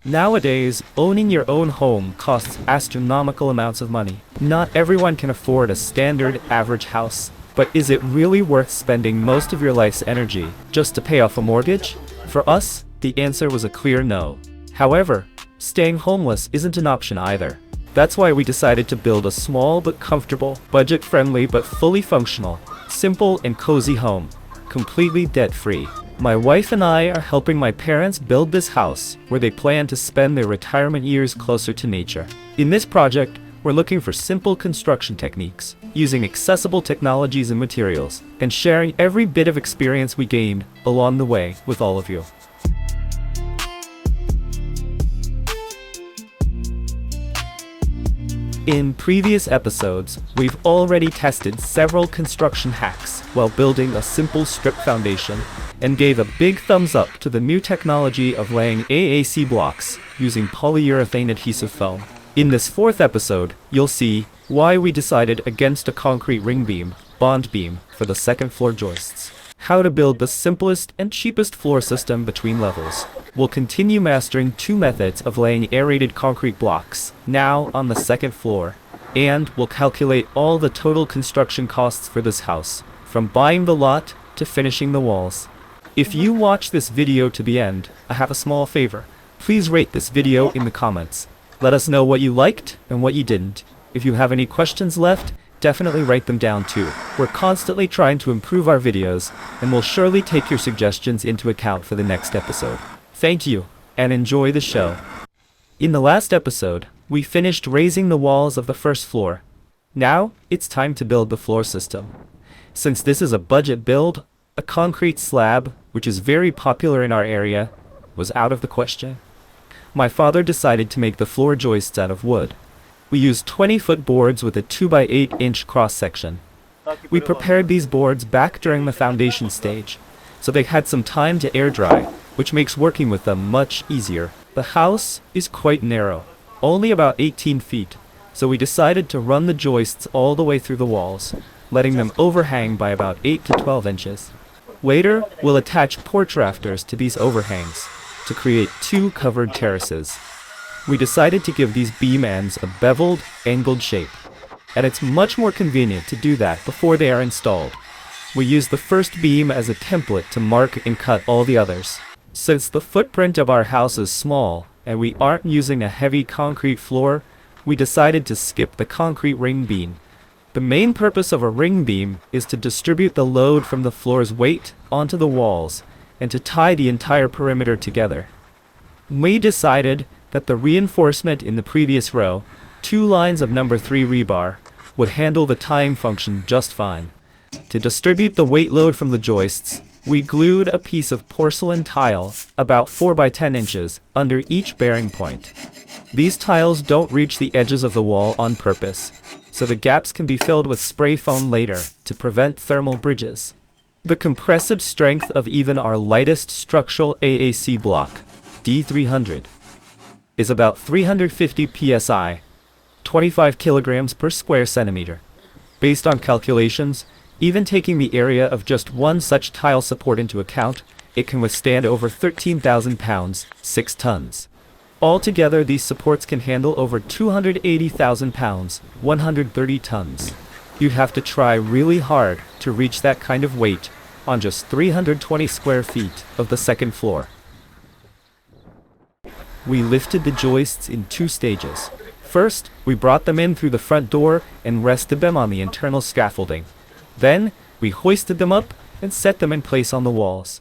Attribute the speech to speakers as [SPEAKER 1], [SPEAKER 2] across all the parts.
[SPEAKER 1] Nowadays, owning your own home costs astronomical amounts of money. Not everyone can afford a standard, average house. But is it really worth spending most of your life's energy just to pay off a mortgage? For us, the answer was a clear no. However, staying homeless isn't an option either. That's why we decided to build a small but comfortable, budget-friendly but fully functional, simple and cozy home, completely debt-free. My wife and I are helping my parents build this house where they plan to spend their retirement years closer to nature. In this project, we're looking for simple construction techniques, using accessible technologies and materials, and sharing every bit of experience we gained along the way with all of you. In previous episodes, we've already tested several construction hacks while building a simple strip foundation, and gave a big thumbs up to the new technology of laying AAC blocks using polyurethane adhesive foam. In this fourth episode, you'll see why we decided against a concrete ring beam, bond beam, for the second floor joists. How to build the simplest and cheapest floor system between levels. We'll continue mastering two methods of laying aerated concrete blocks, now on the second floor. And we'll calculate all the total construction costs for this house, from buying the lot to finishing the walls. If you watch this video to the end, I have a small favor. Please rate this video in the comments. Let us know what you liked and what you didn't. If you have any questions left, definitely write them down too. We're constantly trying to improve our videos, and we'll surely take your suggestions into account for the next episode. Thank you, and enjoy the show. In the last episode, we finished raising the walls of the first floor. Now, it's time to build the floor system. Since this is a budget build, a concrete slab, which is very popular in our area, was out of the question. My father decided to make the floor joists out of wood. We used 20-foot boards with a 2x8-inch cross-section. We prepared these boards back during the foundation stage, so they had some time to air dry, which makes working with them much easier. The house is quite narrow, only about 18 feet, so we decided to run the joists all the way through the walls, letting them overhang by about 8 to 12 inches. Later, we'll attach porch rafters to these overhangs to create two covered terraces. We decided to give these beam ends a beveled, angled shape, and it's much more convenient to do that before they are installed. We use the first beam as a template to mark and cut all the others. Since the footprint of our house is small, and we aren't using a heavy concrete floor, we decided to skip the concrete ring beam. The main purpose of a ring beam is to distribute the load from the floor's weight onto the walls, and to tie the entire perimeter together. We decided that the reinforcement in the previous row, 2 lines of number 3 rebar, would handle the tying function just fine. To distribute the weight load from the joists, we glued a piece of porcelain tile about 4 by 10 inches under each bearing point. These tiles don't reach the edges of the wall on purpose, so the gaps can be filled with spray foam later to prevent thermal bridges. The compressive strength of even our lightest structural AAC block, D300, is about 350 psi, 25 kilograms per square centimeter. Based on calculations, even taking the area of just one such tile support into account, it can withstand over 13,000 pounds, 6 tons. Altogether, these supports can handle over 280,000 pounds, 130 tons. You'd have to try really hard to reach that kind of weight on just 320 square feet of the second floor. We lifted the joists in 2 stages. First, we brought them in through the front door and rested them on the internal scaffolding. Then, we hoisted them up and set them in place on the walls.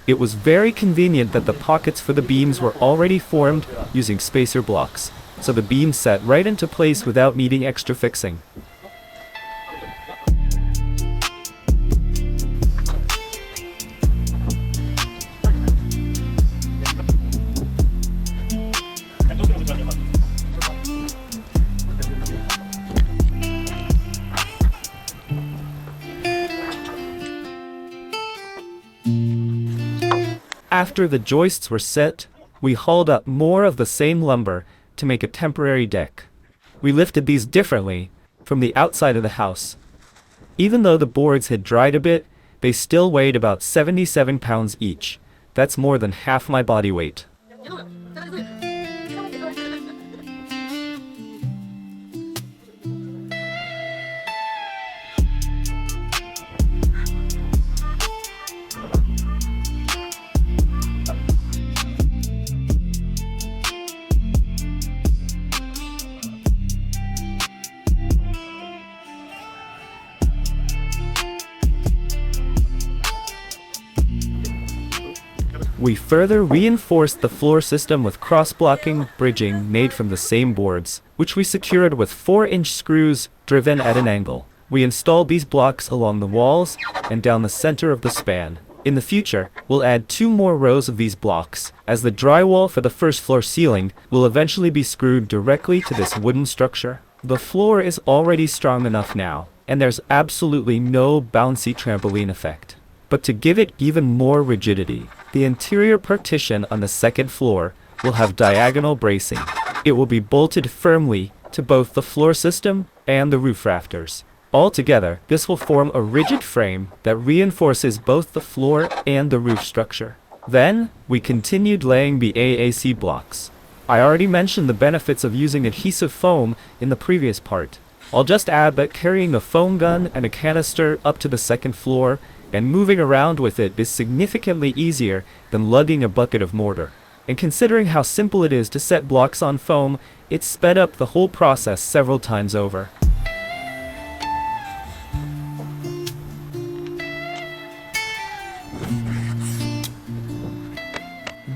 [SPEAKER 1] It was very convenient that the pockets for the beams were already formed using spacer blocks, so the beams set right into place without needing extra fixing. After the joists were set, we hauled up more of the same lumber to make a temporary deck. We lifted these differently from the outside of the house. Even though the boards had dried a bit, they still weighed about 77 pounds each. That's more than half my body weight. We further reinforced the floor system with cross-blocking bridging made from the same boards, which we secured with 4-inch screws driven at an angle. We installed these blocks along the walls and down the center of the span. In the future, we'll add 2 more rows of these blocks, as the drywall for the first floor ceiling will eventually be screwed directly to this wooden structure. The floor is already strong enough now, and there's absolutely no bouncy trampoline effect. But to give it even more rigidity, the interior partition on the second floor will have diagonal bracing. It will be bolted firmly to both the floor system and the roof rafters. Altogether, this will form a rigid frame that reinforces both the floor and the roof structure. Then, we continued laying the AAC blocks. I already mentioned the benefits of using adhesive foam in the previous part. I'll just add that carrying a foam gun and a canister up to the second floor and moving around with it is significantly easier than lugging a bucket of mortar. And considering how simple it is to set blocks on foam, it sped up the whole process several times over.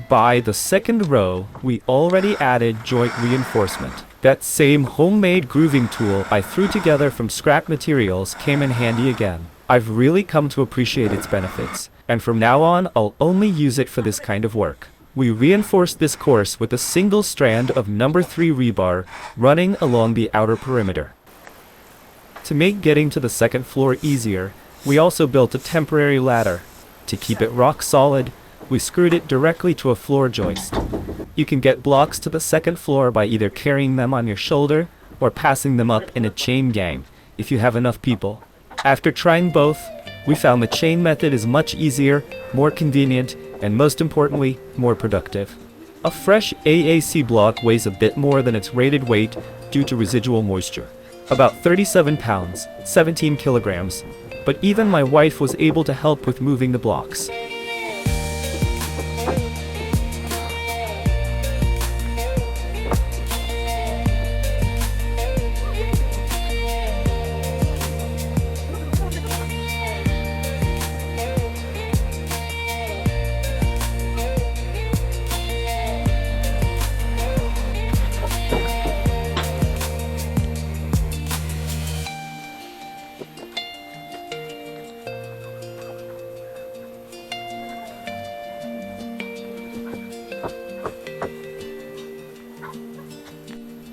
[SPEAKER 1] By the second row, we already added joint reinforcement. That same homemade grooving tool I threw together from scrap materials came in handy again. I've really come to appreciate its benefits, and from now on I'll only use it for this kind of work. We reinforced this course with a single strand of number 3 rebar running along the outer perimeter. To make getting to the second floor easier, we also built a temporary ladder. To keep it rock solid, we screwed it directly to a floor joist. You can get blocks to the second floor by either carrying them on your shoulder or passing them up in a chain gang, if you have enough people. After trying both, we found the chain method is much easier, more convenient, and most importantly, more productive. A fresh AAC block weighs a bit more than its rated weight due to residual moisture. About 37 pounds, 17 kilograms, but even my wife was able to help with moving the blocks.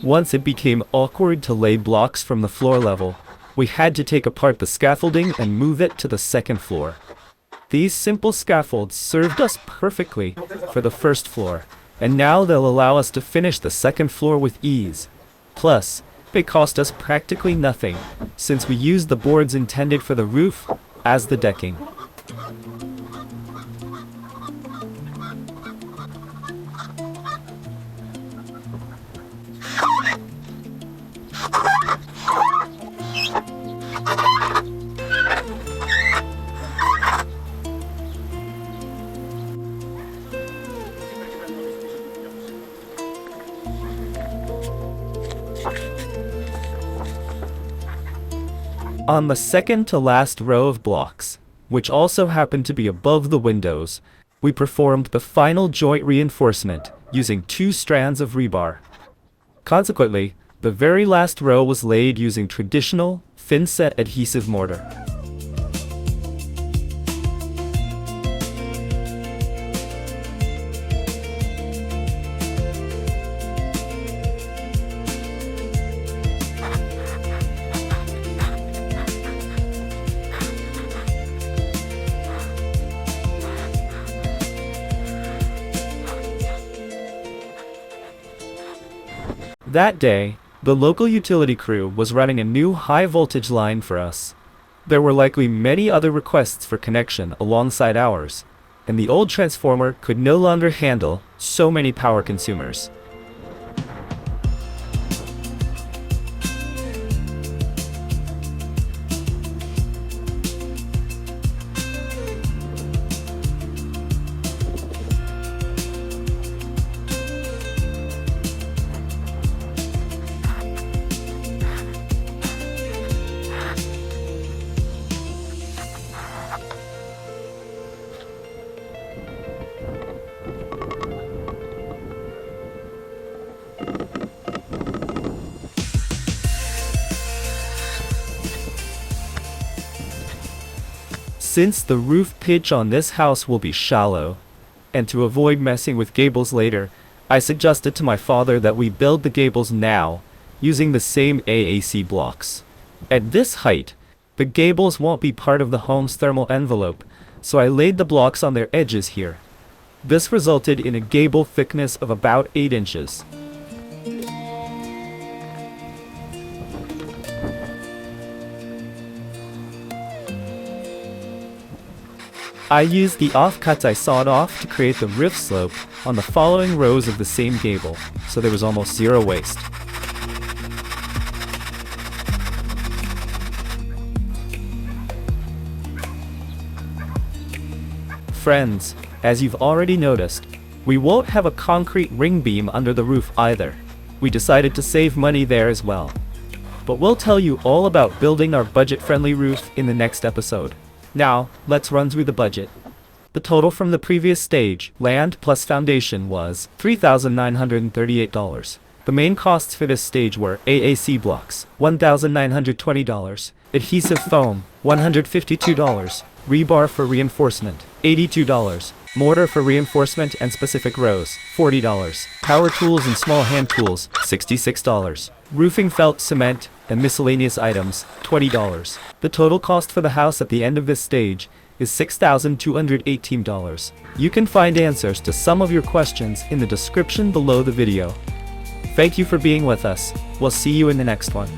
[SPEAKER 1] Once it became awkward to lay blocks from the floor level, we had to take apart the scaffolding and move it to the second floor. These simple scaffolds served us perfectly for the first floor, and now they'll allow us to finish the second floor with ease. Plus, they cost us practically nothing, since we used the boards intended for the roof as the decking. On the second to last row of blocks, which also happened to be above the windows, we performed the final joint reinforcement using 2 strands of rebar. Consequently, the very last row was laid using traditional, thin-set adhesive mortar. That day, the local utility crew was running a new high-voltage line for us. There were likely many other requests for connection alongside ours, and the old transformer could no longer handle so many power consumers. Since the roof pitch on this house will be shallow, and to avoid messing with gables later, I suggested to my father that we build the gables now, using the same AAC blocks. At this height, the gables won't be part of the home's thermal envelope, so I laid the blocks on their edges here. This resulted in a gable thickness of about 8 inches. I used the offcuts I sawed off to create the roof slope on the following rows of the same gable, so there was almost zero waste. Friends, as you've already noticed, we won't have a concrete ring beam under the roof either. We decided to save money there as well. But we'll tell you all about building our budget-friendly roof in the next episode. Now, let's run through the budget. The total from the previous stage, land plus foundation, was $3,938. The main costs for this stage were AAC blocks, $1,920, adhesive foam, $152, rebar for reinforcement, $82, mortar for reinforcement and specific rows, $40, power tools and small hand tools, $66, roofing felt, cement, and miscellaneous items, $20. The total cost for the house at the end of this stage is $6,218. You can find answers to some of your questions in the description below the video. Thank you for being with us. We'll see you in the next one.